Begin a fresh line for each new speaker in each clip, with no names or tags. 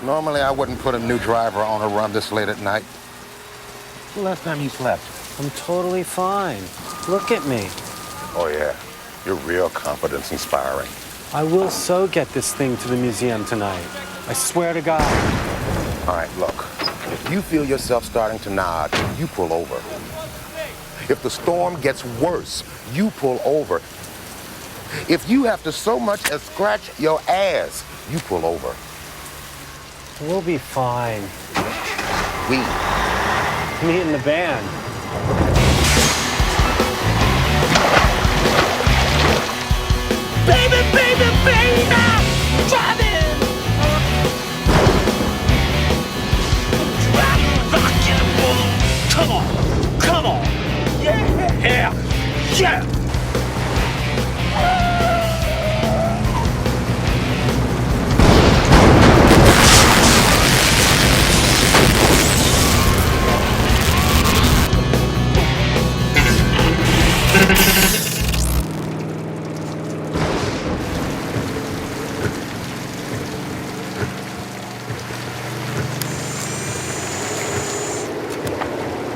Normally, I wouldn't put a new driver on a run this late at night.
The last time you slept?
I'm totally fine. Look at me.
Oh, yeah. You're real confidence-inspiring.
I will so get this thing to the museum tonight. I swear to God.
All right, look. If you feel yourself starting to nod, you pull over. If the storm gets worse, you pull over. If you have to so much as scratch your ass, you pull over.
We'll be fine.
We.
Me and the band.
Baby, baby, baby, driving. Driving, rock and roll. Come on, come on. Yeah, yeah.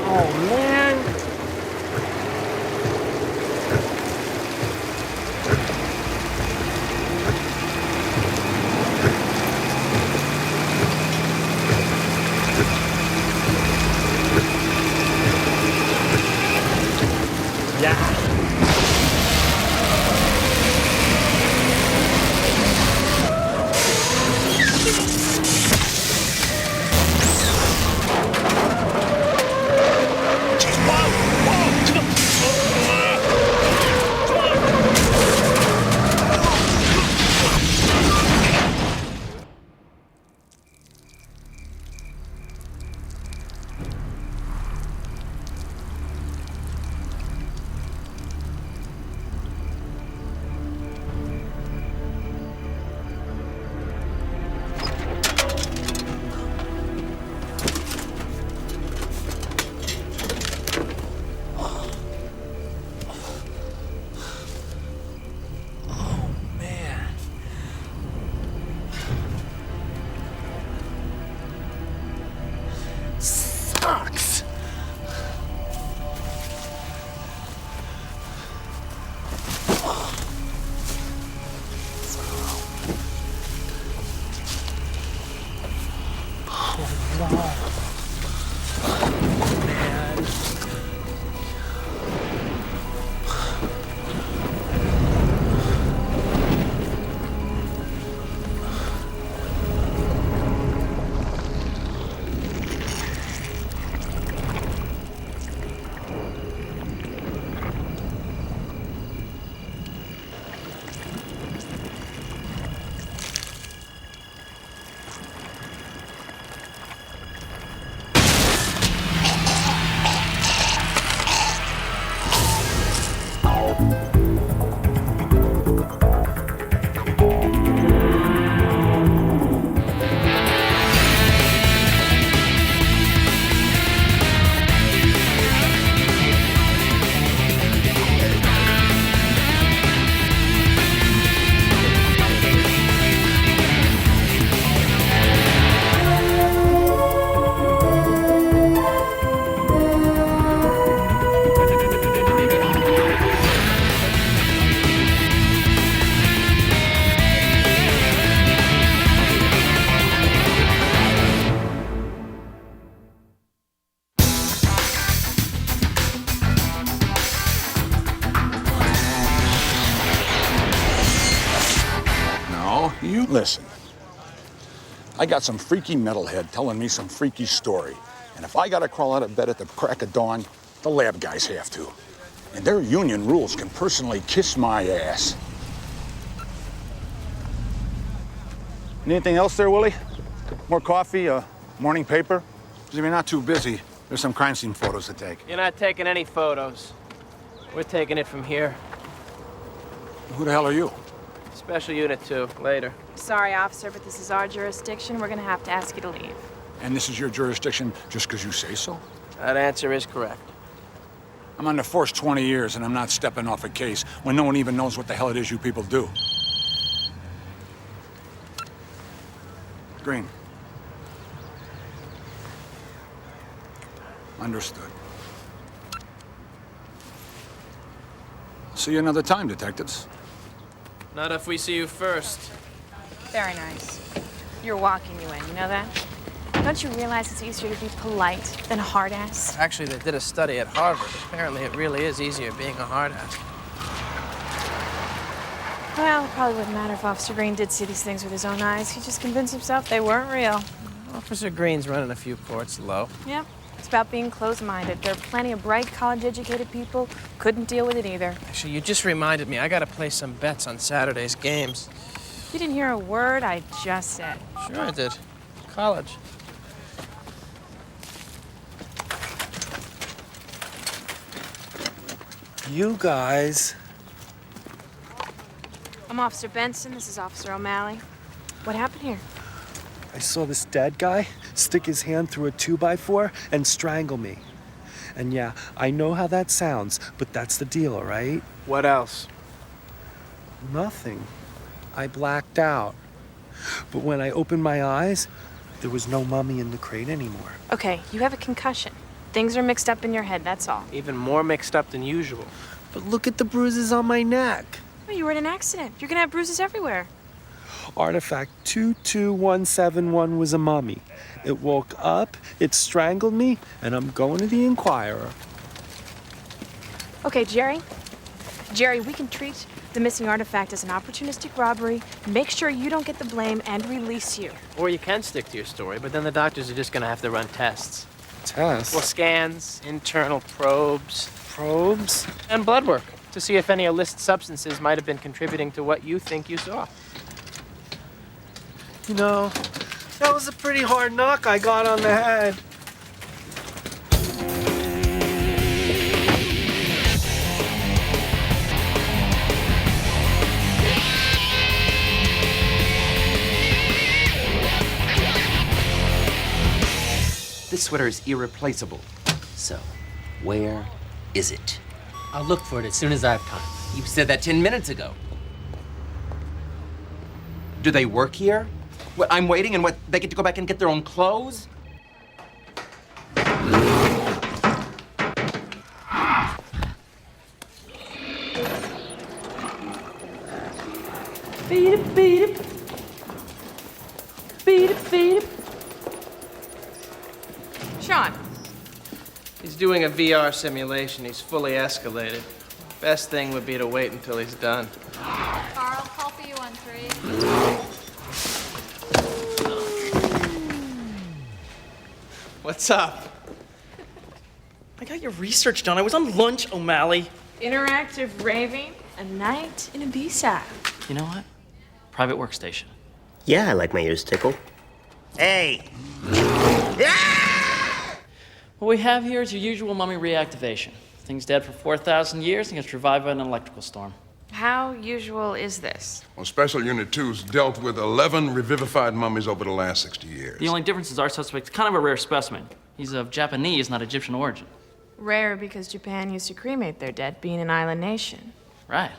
Oh, man. Yeah. Sucks. Oh, no. Man.
You listen. I got some freaky metalhead telling me some freaky story. And if I gotta crawl out of bed at the crack of dawn, the lab guys have to. And their union rules can personally kiss my ass. Anything else there, Willie? More coffee, morning paper? Because if you're not too busy, there's some crime scene photos to take.
You're not taking any photos. We're taking it from here.
Who the hell are you?
Special Unit 2, later.
Sorry, officer, but this is our jurisdiction. We're gonna have to ask you to leave.
And this is your jurisdiction just because you say so?
That answer is correct.
I'm on the force 20 years, and I'm not stepping off a case when no one even knows what the hell it is you people do. Green, Understood. See you another time, detectives.
Not if we see you first.
Very nice. You're walking you in, you know that? Don't you realize it's easier to be polite than a hard-ass?
Actually, they did a study at Harvard. Apparently, it really is easier being a hard-ass.
Well, it probably wouldn't matter if Officer Green did see these things with his own eyes. He just convinced himself they weren't real.
Officer Green's running a few ports low.
Yep. It's about being closed-minded. There are plenty of bright, college-educated people who couldn't deal with it either.
Actually, you just reminded me. I gotta place some bets on Saturday's games.
You didn't hear a word I just said.
Sure I did. College.
You guys.
I'm Officer Benson. This is Officer O'Malley. What happened here?
I saw this dead guy stick his hand through a 2x4 and strangle me. And yeah, I know how that sounds, but that's the deal, all right?
What else?
Nothing. I blacked out. But when I opened my eyes, there was no mummy in the crate anymore.
Okay, you have a concussion. Things are mixed up in your head, that's all.
Even more mixed up than usual.
But look at the bruises on my neck.
Well, you were in an accident. You're gonna have bruises everywhere.
Artifact 22171 was a mummy. It woke up, it strangled me, and I'm going to the Inquirer.
Okay, Jerry. Jerry, we can treat the missing artifact as an opportunistic robbery, make sure you don't get the blame, and release you.
Or you can stick to your story, but then the doctors are just gonna have to run tests.
Tests?
Well, scans, internal probes,
Probes?
and blood work to see if any illicit substances might have been contributing to what you think you saw.
You know, that was a pretty hard knock I got on the head.
This sweater is irreplaceable. So, where is it?
I'll look for it as soon as I have time.
You said that 10 minutes ago. Do they work here? What, I'm waiting and what, they get to go back and get their own clothes?
Beat it, beat it. Beat it, beat it.
Sean.
He's doing a VR simulation. He's fully escalated. Best thing would be to wait until he's done.
Carl, call for you on 3.
What's up?
I got your research done. I was on lunch, O'Malley.
Interactive raving, a night in Ibiza.
You know what? Private workstation.
Yeah, I like my ears tickled. Hey!
What we have here is your usual mummy reactivation. Thing's dead for 4,000 years and gets revived by an electrical storm.
How usual is this?
Well, Special Unit 2's dealt with 11 revivified mummies over the last 60 years.
The only difference is our suspect's kind of a rare specimen. He's of Japanese, not Egyptian origin.
Rare because Japan used to cremate their dead, being an island nation.
Right.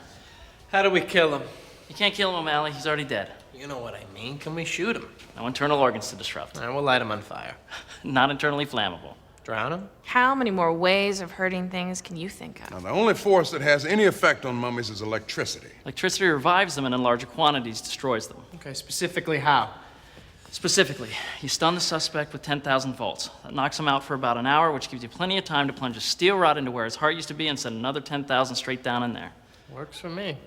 How do we kill him?
You can't kill him, O'Malley. He's already dead.
You know what I mean. Can we shoot him?
No internal organs to disrupt.
All right, we'll light him on fire.
Not internally flammable.
Drown him?
How many more ways of hurting things can you think of?
Now, the only force that has any effect on mummies is electricity.
Electricity revives them and in larger quantities destroys them.
Okay, specifically how?
Specifically, you stun the suspect with 10,000 volts. That knocks him out for about an hour, which gives you plenty of time to plunge a steel rod into where his heart used to be and send another 10,000 straight down in there.
Works for me.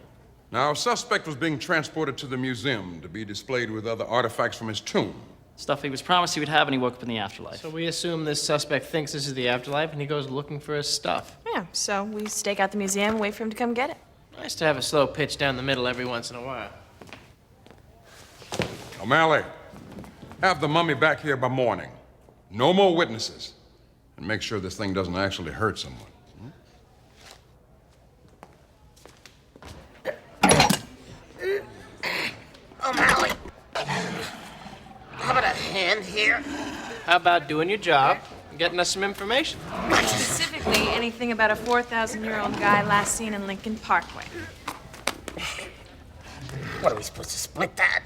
Now, our suspect was being transported to the museum to be displayed with other artifacts from his tomb.
Stuff he was promised he would have and he woke up in the afterlife.
So we assume this suspect thinks this is the afterlife and he goes looking for his stuff.
Yeah, so we stake out the museum and wait for him to come get it.
Nice to have a slow pitch down the middle every once in a while.
O'Malley, have the mummy back here by morning. No more witnesses. And make sure this thing doesn't actually hurt someone.
O'Malley. How about a hand here?
How about doing your job and getting us some information?
Specifically, anything about a 4,000-year-old guy last seen in Lincoln Parkway.
What are we supposed to split that?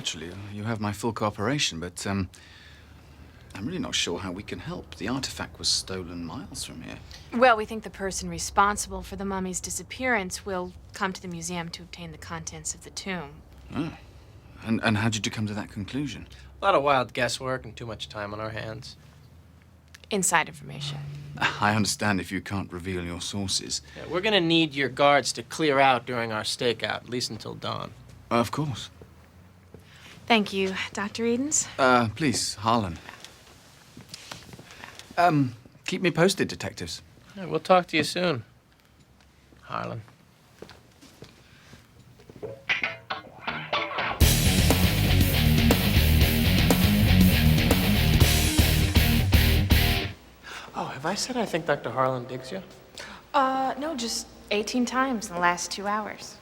naturally. You have my full cooperation, but I'm really not sure how we can help. The artifact was stolen miles from here.
Well, we think the person responsible for the mummy's disappearance will come to the museum to obtain the contents of the tomb.
Oh. And how did you come to that conclusion?
A lot of wild guesswork and too much time on our hands.
Inside information.
I understand if you can't reveal your sources.
Yeah, we're gonna need your guards to clear out during our stakeout, at least until dawn.
Of course.
Thank you, Dr. Edens.
Please, Harlan. Keep me posted, detectives.
Yeah, we'll talk to you soon, Harlan. Oh, have I said I think Dr. Harlan digs you?
No, just 18 times in the last 2 hours.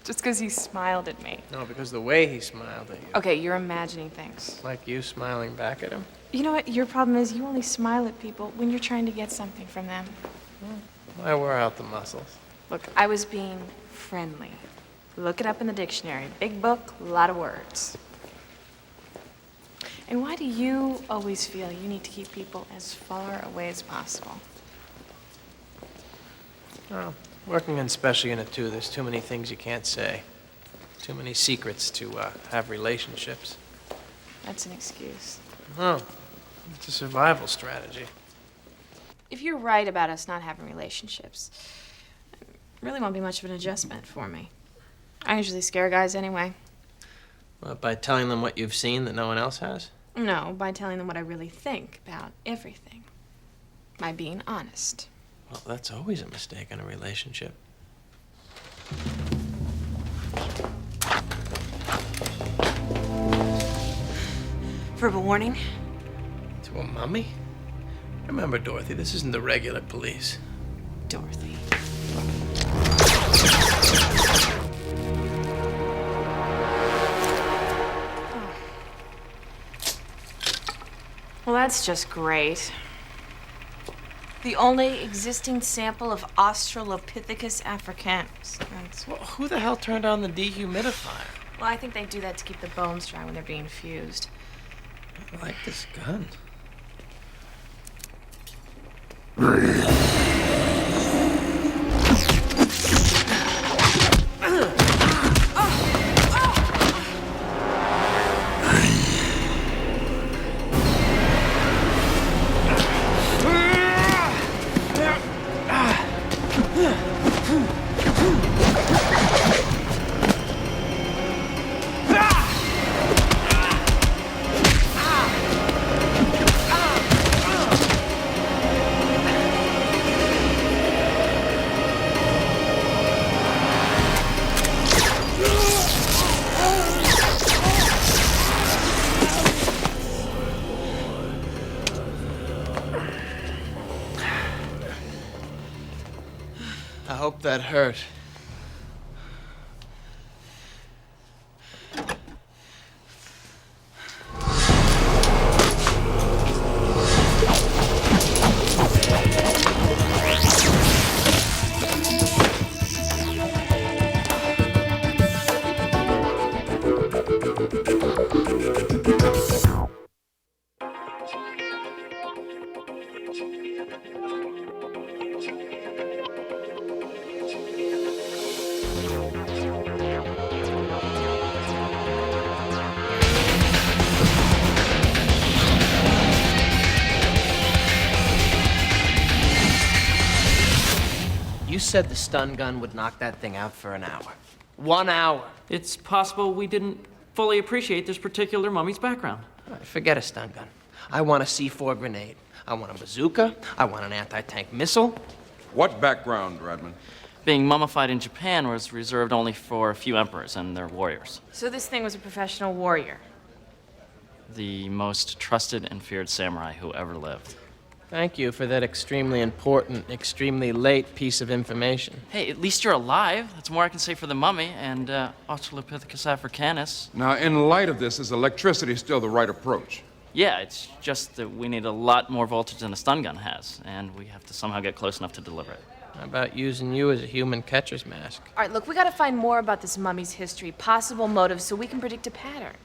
Just because he smiled at me.
No, because the way he smiled at you.
Okay, you're imagining things.
Like you smiling back at him?
You know what? Your problem is you only smile at people when you're trying to get something from them.
I wear out the muscles.
Look, I was being friendly. Look it up in the dictionary. Big book, a lot of words. And why do you always feel you need to keep people as far away as possible?
Oh, working in Special Unit 2, there's too many things you can't say. Too many secrets to have relationships.
That's an excuse.
Oh, it's a survival strategy.
If you're right about us not having relationships, it really won't be much of an adjustment for me. I usually scare guys anyway.
Well, by telling them what you've seen that no one else has?
No, by telling them what I really think about everything. By being honest.
Well, that's always a mistake in a relationship.
Verbal warning?
To a mummy? Remember, Dorothy, this isn't the regular police.
Dorothy. Well, that's just great. The only existing sample of Australopithecus africanus.
Well, who the hell turned on the dehumidifier?
Well, I think they do that to keep the bones dry when they're being fused.
I like this gun. I hope that hurt. You said the stun gun would knock that thing out for an hour. 1 hour.
It's possible we didn't fully appreciate this particular mummy's background.
All right, forget a stun gun. I want a C4 grenade. I want a bazooka. I want an anti-tank missile.
What background, Redmond?
Being mummified in Japan was reserved only for a few emperors and their warriors.
So this thing was a professional warrior.
The most trusted and feared samurai who ever lived.
Thank you for that extremely important, extremely late piece of information.
Hey, at least you're alive. That's more I can say for the mummy and Australopithecus africanus.
Now, in light of this, is electricity still the right approach?
Yeah, it's just that we need a lot more voltage than a stun gun has, and we have to somehow get close enough to deliver it.
How about using you as a human catcher's mask?
All right, look, we gotta find more about this mummy's history, possible motives, so we can predict a pattern.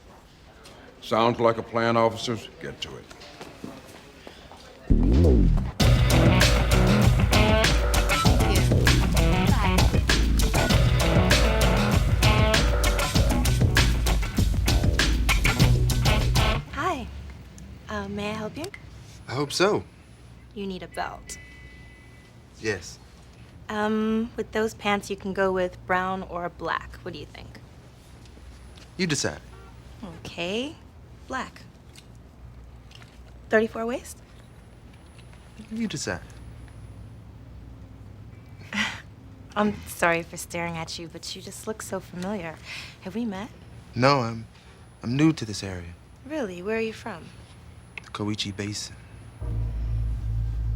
Sounds like a plan, officers. Get to it.
Hi. May I help you?
I hope so.
You need a belt.
Yes.
With those pants, you can go with brown or black. What do you think?
You decide.
Okay. Black. 34 waist?
You decide.
I'm sorry for staring at you, but you just look so familiar. Have we met?
No, I'm new to this area.
Really? Where are you from?
The Koichi Basin.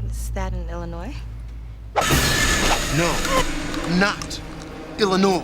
Is that in Illinois?
No, not Illinois.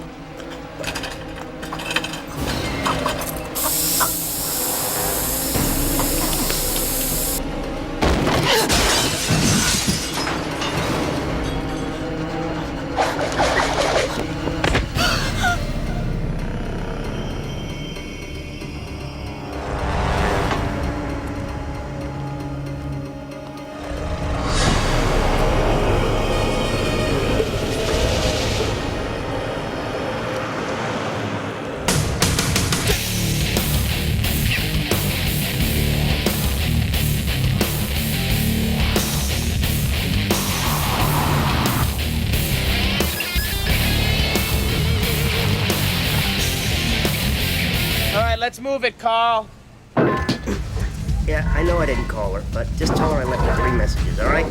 All right, let's move it, Carl.
Yeah, I know I didn't call her, but just tell her I left her 3 messages, all right?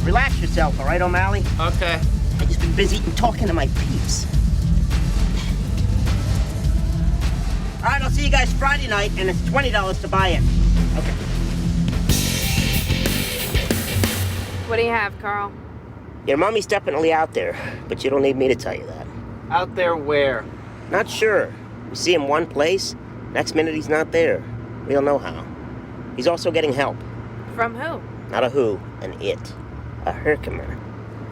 Relax yourself, all right, O'Malley?
Okay.
I just been busy talking to my peeps. All right, I'll see you guys Friday night, and it's $20 to buy in. Okay.
What do you have, Carl?
Your mommy's definitely out there, but you don't need me to tell you that.
Out there where?
Not sure. We see him one place, next minute he's not there. We don't know how. He's also getting help.
From who?
Not a who, an it. A Herkimer.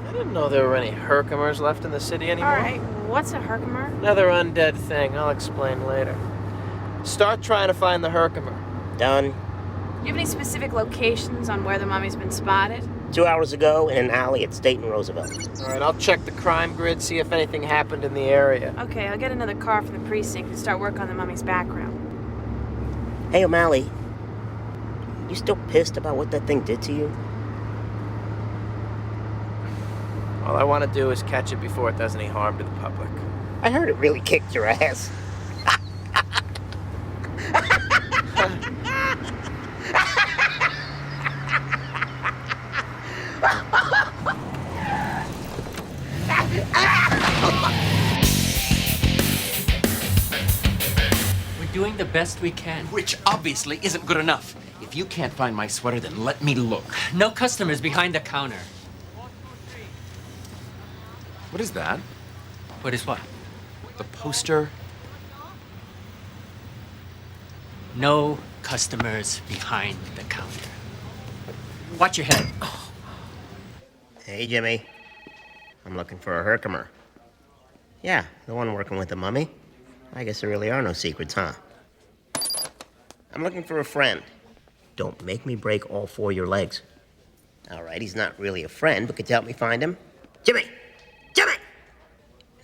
I didn't know there were any Herkimers left in the city anymore.
All right, what's a Herkimer?
Another undead thing. I'll explain later. Start trying to find the Herkimer.
Done.
Do you have any specific locations on where the mummy's been spotted?
2 hours ago in an alley at State and Roosevelt.
All right, I'll check the crime grid, see if anything happened in the area.
Okay, I'll get another car from the precinct and start work on the mummy's background.
Hey, O'Malley. You still pissed about what that thing did to you?
All I want to do is catch it before it does any harm to the public.
I heard it really kicked your ass.
We're doing the best we can. Which obviously isn't good enough. If you can't find my sweater, then let me look. No customers behind the counter.
What is that?
What is what?
The poster?
No customers behind the counter. Watch your head.
Hey, Jimmy. I'm looking for a Herkimer. Yeah, the one working with the mummy. I guess there really are no secrets, huh? I'm looking for a friend. Don't make me break all 4 of your legs. All right, he's not really a friend, but could you help me find him? Jimmy! Jimmy!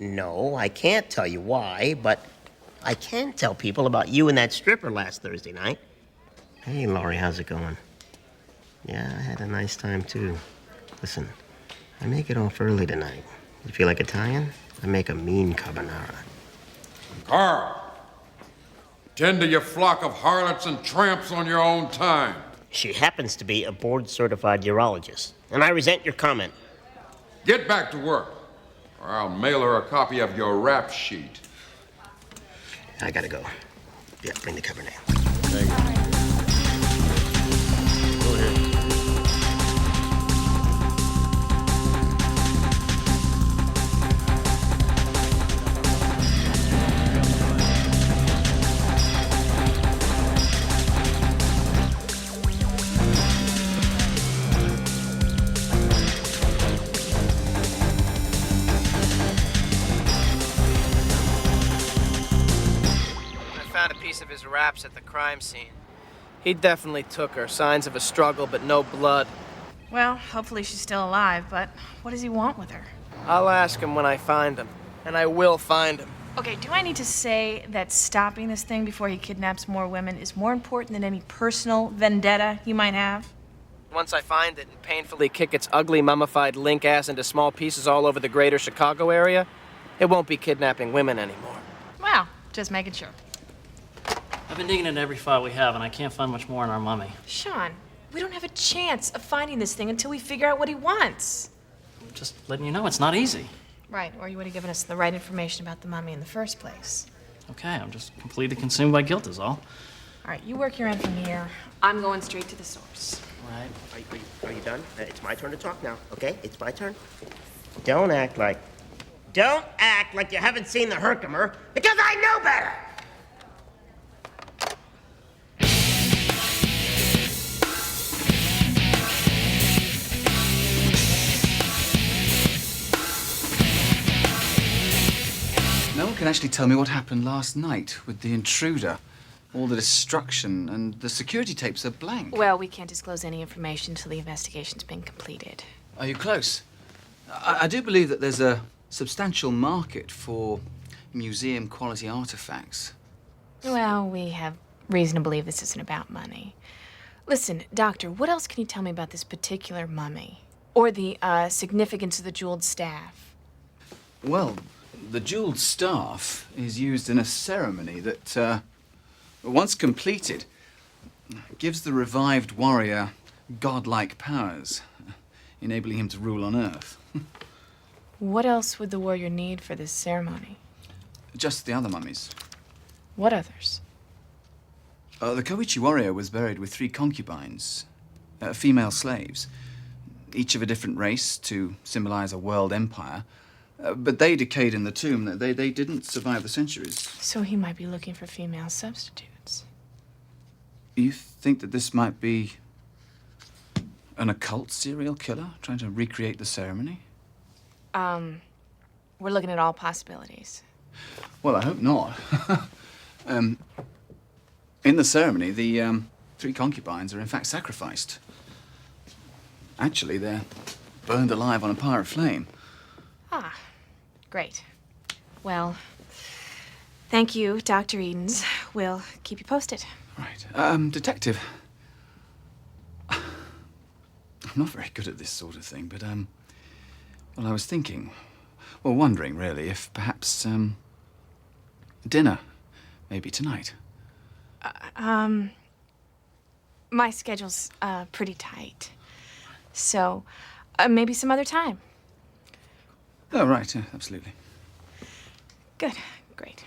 No, I can't tell you why, but I can tell people about you and that stripper last Thursday night. Hey, Laurie, how's it going? Yeah, I had a nice time, too. Listen, I may get off early tonight. You feel like Italian? I make a mean carbonara.
Carl, tend to your flock of harlots and tramps on your own time.
She happens to be a board-certified urologist, and I resent your comment.
Get back to work, or I'll mail her a copy of your rap sheet.
I gotta go. Yeah, bring the Cabernet.
Thank you. Go ahead.
his raps at the crime scene. He definitely took her. Signs of a struggle, but no blood.
Well, hopefully she's still alive, but what does he want with her?
I'll ask him when I find him. And I will find him.
Okay, do I need to say that stopping this thing before he kidnaps more women is more important than any personal vendetta you might have?
Once I find it and painfully kick its ugly, mummified link ass into small pieces all over the greater Chicago area, it won't be kidnapping women anymore.
Well, just making sure.
I've been digging into every file we have, and I can't find much more on our mummy.
Sean, we don't have a chance of finding this thing until we figure out what he wants.
Just letting you know, it's not easy.
Right, or you would have given us the right information about the mummy in the first place.
Okay, I'm just completely consumed by guilt is all.
All right, you work your end from here. I'm going straight to the source.
Right.
Are you done? It's my turn to talk now, okay? It's my turn. Don't act like you haven't seen the Herkimer, because I know better!
No one can actually tell me what happened last night with the intruder. All the destruction, and the security tapes are blank.
Well, we can't disclose any information until the investigation's been completed.
Are you close? I do believe that there's a substantial market for museum-quality artifacts.
Well, we have reason to believe this isn't about money. Listen, Doctor, what else can you tell me about this particular mummy? Or the significance of the jeweled staff?
Well, the jeweled staff is used in a ceremony that, once completed, gives the revived warrior godlike powers, enabling him to rule on Earth.
What else would the warrior need for this ceremony?
Just the other mummies.
What others?
The Koichi warrior was buried with 3 concubines, female slaves, each of a different race to symbolize a world empire. But they decayed in the tomb. They didn't survive the centuries.
So he might be looking for female substitutes.
You think that this might be an occult serial killer trying to recreate the ceremony?
We're looking at all possibilities.
Well, I hope not. In the ceremony, the 3 concubines are in fact sacrificed. Actually, they're burned alive on a pyre of flame.
Ah, great. Well, thank you, Dr. Edens. We'll keep you posted.
Right. Detective. I'm not very good at this sort of thing, but, well, I was wondering, really, if perhaps, dinner, maybe tonight.
My schedule's, pretty tight. So, maybe some other time.
Oh, right, yeah, absolutely.
Good, great.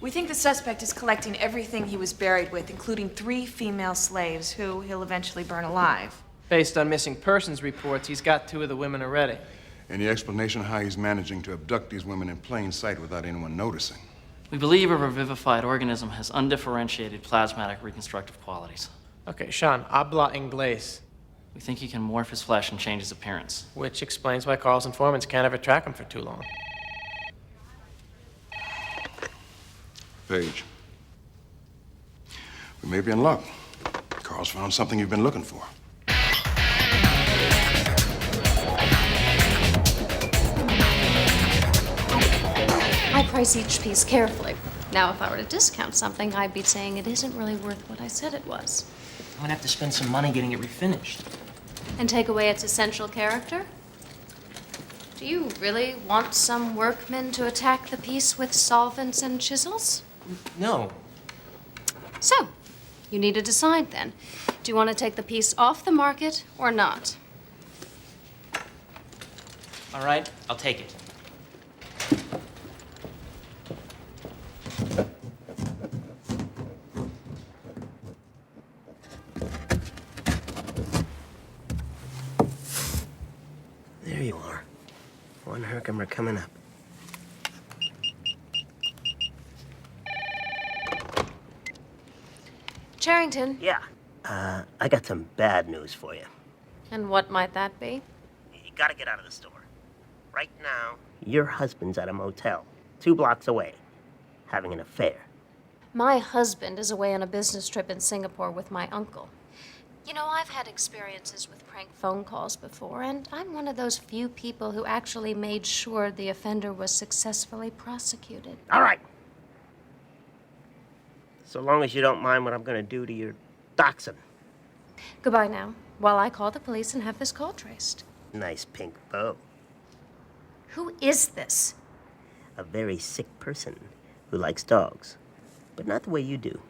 We think the suspect is collecting everything he was buried with, including 3 female slaves who he'll eventually burn alive.
Based on missing persons reports, he's got 2 of the women already.
Any explanation how he's managing to abduct these women in plain sight without anyone noticing?
We believe a revivified organism has undifferentiated plasmatic reconstructive qualities.
Okay, Sean, habla inglés.
We think he can morph his flesh and change his appearance.
Which explains why Carl's informants can't ever track him for too long.
Paige. We may be in luck. Carl's found something you've been looking for.
I price each piece carefully. Now, if I were to discount something, I'd be saying it isn't really worth what I said it was.
I'm gonna have to spend some money getting it refinished.
And take away its essential character? Do you really want some workmen to attack the piece with solvents and chisels?
No.
So, you need to decide then. Do you want to take the piece off the market or not?
All right, I'll take it.
There you are. One Herkimer coming up.
Charrington.
Yeah. I got some bad news for you.
And what might that be?
You gotta get out of the store. Right now, your husband's at a motel 2 blocks away, having an affair.
My husband is away on a business trip in Singapore with my uncle. You know, I've had experiences with prank phone calls before, and I'm one of those few people who actually made sure the offender was successfully prosecuted.
All right. So long as you don't mind what I'm gonna do to your dachshund.
Goodbye now, while I call the police and have this call traced.
Nice pink bow.
Who is this?
A very sick person who likes dogs, but not the way you do.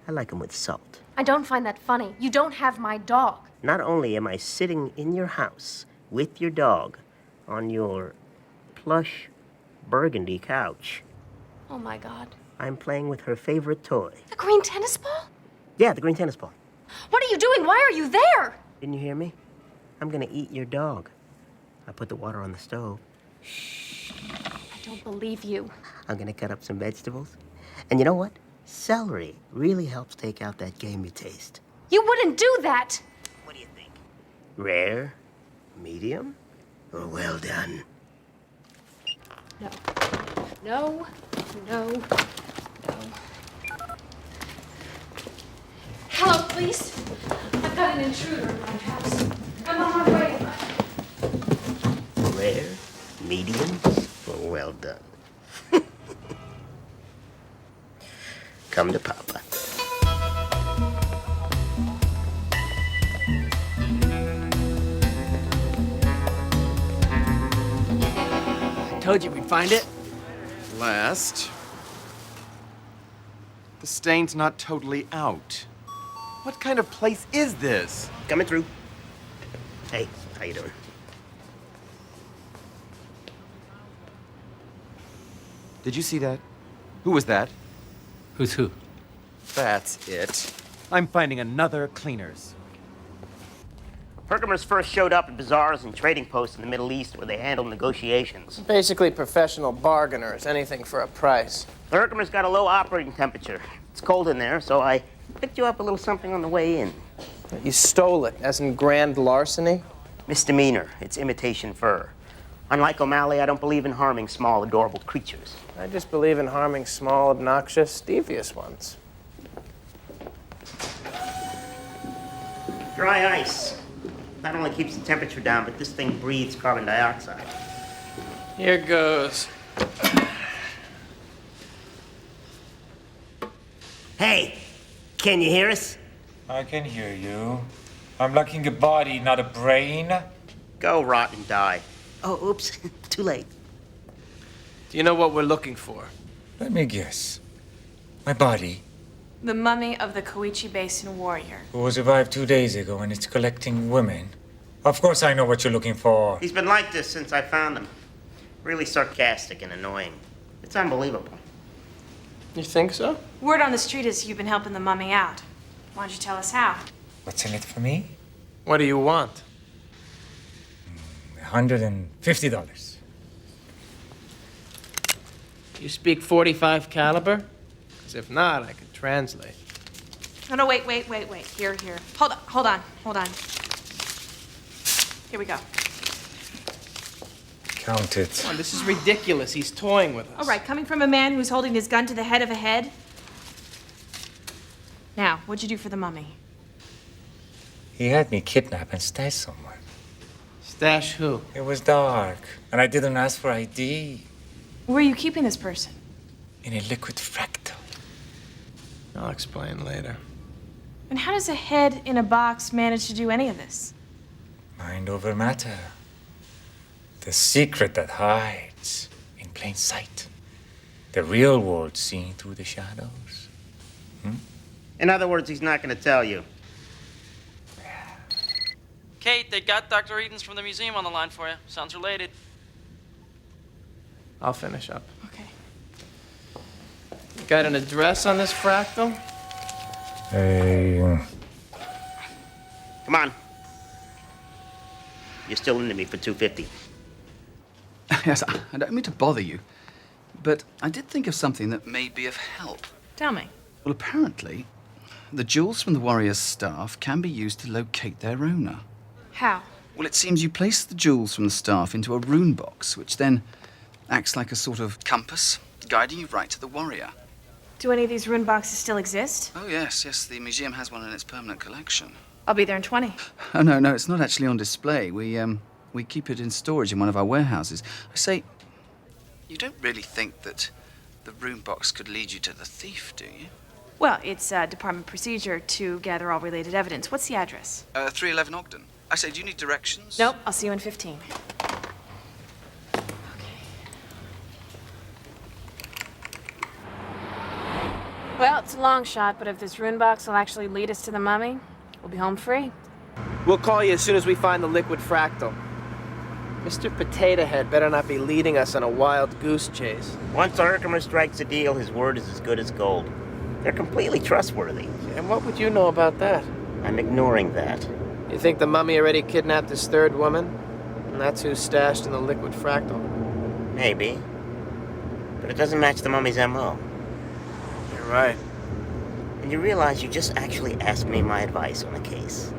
I like them with salt.
I don't find that funny. You don't have my dog.
Not only am I sitting in your house with your dog on your plush burgundy couch,
Oh my God.
I'm playing with her favorite toy.
The green tennis ball?
Yeah, the green tennis ball.
What are you doing? Why are you there?
Didn't you hear me? I'm gonna eat your dog. I put the water on the stove.
I don't believe you.
I'm gonna cut up some vegetables. And you know what? Celery really helps take out that gamey taste.
You wouldn't do that.
What do you think? Rare, medium, or well done?
No. No. No. No. Hello, police. I've got an intruder in my house. I'm on my way.
Rare, medium, or well done? Come to Papa.
Told you we'd find it.
Last. The stain's not totally out. What kind of place is this?
Coming through. Hey, how you doing?
Did you see that? Who was that?
Who's who?
That's it. I'm finding another cleaners.
Herkimers first showed up at bazaars and trading posts in the Middle East where they handled negotiations.
Basically professional bargainers, anything for a price.
The Herkimers got a low operating temperature. It's cold in there, so I picked you up a little something on the way in.
You stole it, as in grand larceny?
Misdemeanor. It's imitation fur. Unlike O'Malley, I don't believe in harming small, adorable creatures.
I just believe in harming small, obnoxious, devious ones.
Dry ice. Not only keeps the temperature down, but this thing breathes carbon dioxide.
Here goes.
Hey, can you hear us?
I can hear you. I'm lacking a body, not a brain.
Go rot and die. Oh, oops. Too late.
Do you know what we're looking for?
Let me guess. My body,
The mummy of the Koichi Basin warrior.
who was revived 2 days ago and it's collecting women. Of course I know what you're looking for.
He's been like this since I found him. Really sarcastic and annoying. It's unbelievable.
You think so?
Word on the street is you've been helping the mummy out. Why don't you tell us how?
What's in it for me?
What do you want?
$150.
You speak .45 caliber? Because if not, I can translate.
Oh, no, wait. Here. Hold on. Here we go.
Count it.
Come on, this is ridiculous. He's toying with us.
All right, coming from a man who's holding his gun to the head of a head. Now, what'd you do for the mummy?
He had me kidnapped and stashed somewhere.
Stash who?
It was dark, and I didn't ask for ID.
Where are you keeping this person?
In a liquid fractal.
I'll explain later.
And how does a head in a box manage to do any of this?
Mind over matter. The secret that hides in plain sight. The real world seen through the shadows.
In other words, he's not going to tell you.
Kate, they got Dr. Edens from the museum on the line for you. Sounds related.
I'll finish up. Okay. Got an address on this fractal?
Come on. You're still into me for $250.
Yes, I don't mean to bother you, but I did think of something that may be of help.
Tell me.
Well, apparently, the jewels from the warrior's staff can be used to locate their owner.
How?
Well, it seems you place the jewels from the staff into a rune box, which then acts like a sort of compass, guiding you right to the warrior.
Do any of these rune boxes still exist?
Oh, yes, the museum has one in its permanent collection.
I'll be there in 20.
Oh, no, it's not actually on display. We keep it in storage in one of our warehouses. I say, you don't really think that the rune box could lead you to the thief, do you?
Well, it's department procedure to gather all related evidence. What's the address?
311 Ogden. I say, do you need directions?
Nope, I'll see you in 15. Well, it's a long shot, but if this rune box will actually lead us to the mummy, we'll be home free.
We'll call you as soon as we find the liquid fractal. Mr. Potato Head better not be leading us on a wild goose chase.
Once Herkimer strikes a deal, his word is as good as gold. They're completely trustworthy.
And what would you know about that?
I'm ignoring that.
You think the mummy already kidnapped his third woman? And that's who's stashed in the liquid fractal?
Maybe. But it doesn't match the mummy's M.O.
You're right.
And you realize you just actually asked me my advice on the case.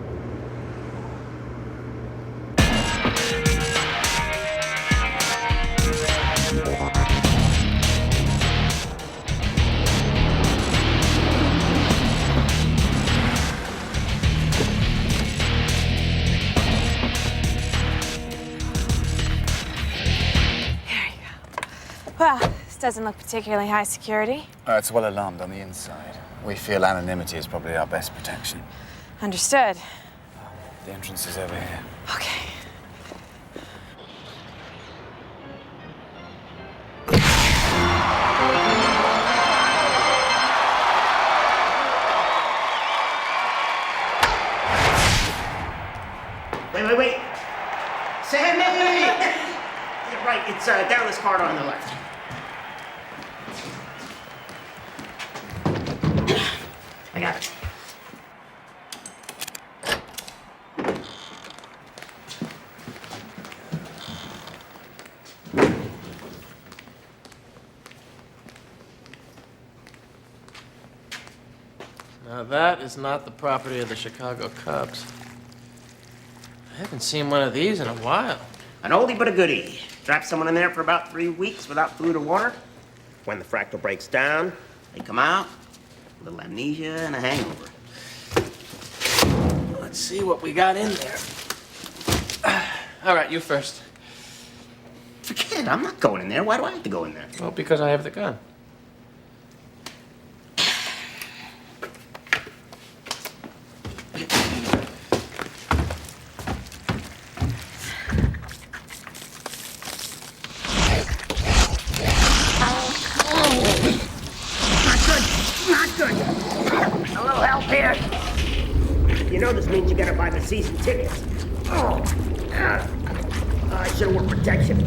Well, this doesn't look particularly high security.
It's well alarmed on the inside. We feel anonymity is probably our best protection.
Understood.
The entrance is over here.
Okay.
Wait. Sam, yeah, right, it's down this corridor on the left. I got it.
Now that is not the property of the Chicago Cubs. I haven't seen one of these in a while.
An oldie but a goodie. Trap someone in there for about 3 weeks without food or water. When the fractal breaks down, they come out, a little amnesia and a hangover.
Let's see what we got in there. All right, you first.
Forget it, I'm not going in there. Why do I have to go in there?
Well, because I have the gun.
This means you gotta buy the season tickets. I should have worn protection.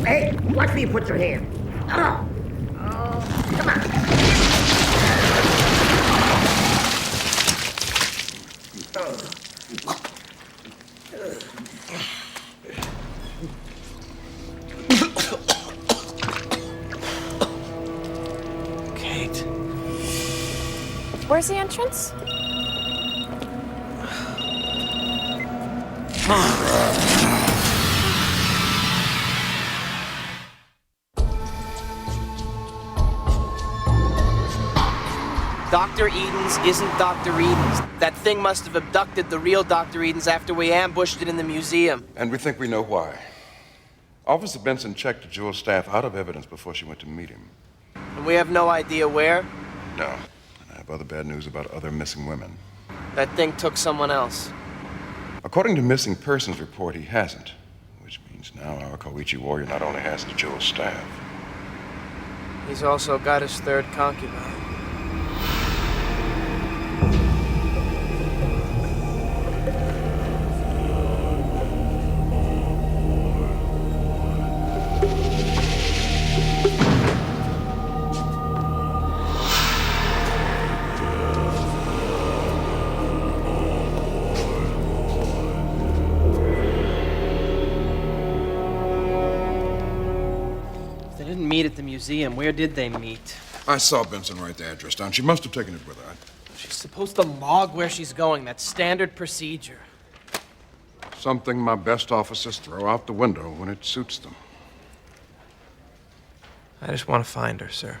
Hey, watch me put your hand. Come on.
Kate.
Where's the entrance?
Dr. Edens isn't Dr. Edens. That thing must have abducted the real Dr. Edens after we ambushed it in the museum.
And we think we know why. Officer Benson checked the Jewel staff out of evidence before she went to meet him.
And we have no idea where?
No. And I have other bad news about other missing women.
That thing took someone else.
According to missing persons report, he hasn't. Which means now our Koichi warrior not only has the Jewel staff.
He's also got his third concubine. meet at the museum. Where did they meet?
I saw Benson write the address down. She must have taken it with her.
She's supposed to log where she's going. That's standard procedure.
Something my best officers throw out the window when it suits them.
I just want to find her, sir.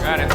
Got it.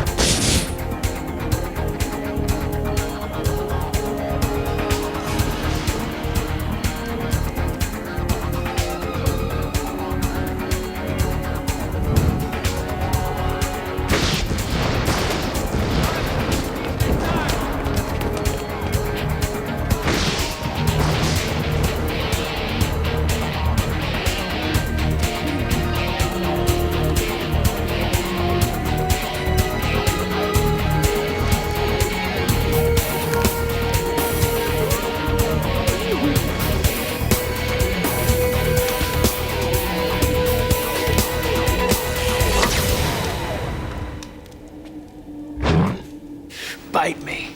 Bite me.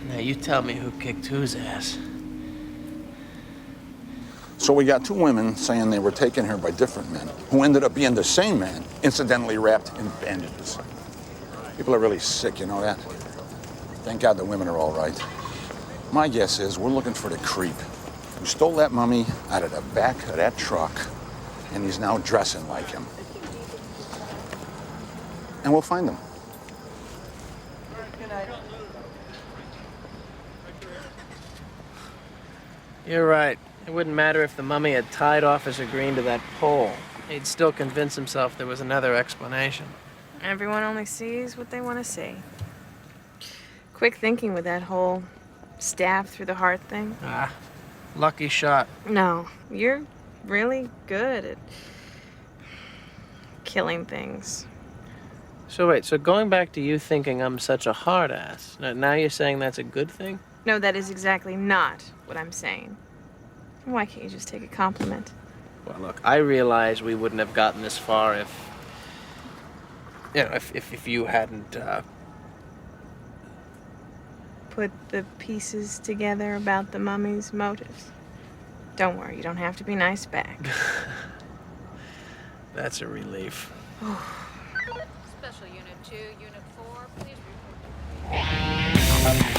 Now you tell me who kicked whose ass.
So we got two women saying they were taken here by different men, who ended up being the same man, incidentally wrapped in bandages. People are really sick, you know that? Thank God the women are all right. My guess is we're looking for the creep who stole that mummy out of the back of that truck, and he's now dressing like him. And we'll find him.
You're right. It wouldn't matter if the mummy had tied Officer Green to that pole. He'd still convince himself there was another explanation.
Everyone only sees what they want to see. Quick thinking with that whole stab through the heart thing?
Ah, lucky shot.
No, you're really good at killing things.
So wait, so going back to you thinking I'm such a hard ass, now you're saying that's a good thing?
No, that is exactly not what I'm saying. Why can't you just take a compliment?
Well, look, I realize we wouldn't have gotten this far if, you know, if you hadn't,
Put the pieces together about the mummy's motives. Don't worry, you don't have to be nice back.
That's a relief.
Special Unit 2, Unit 4, please report.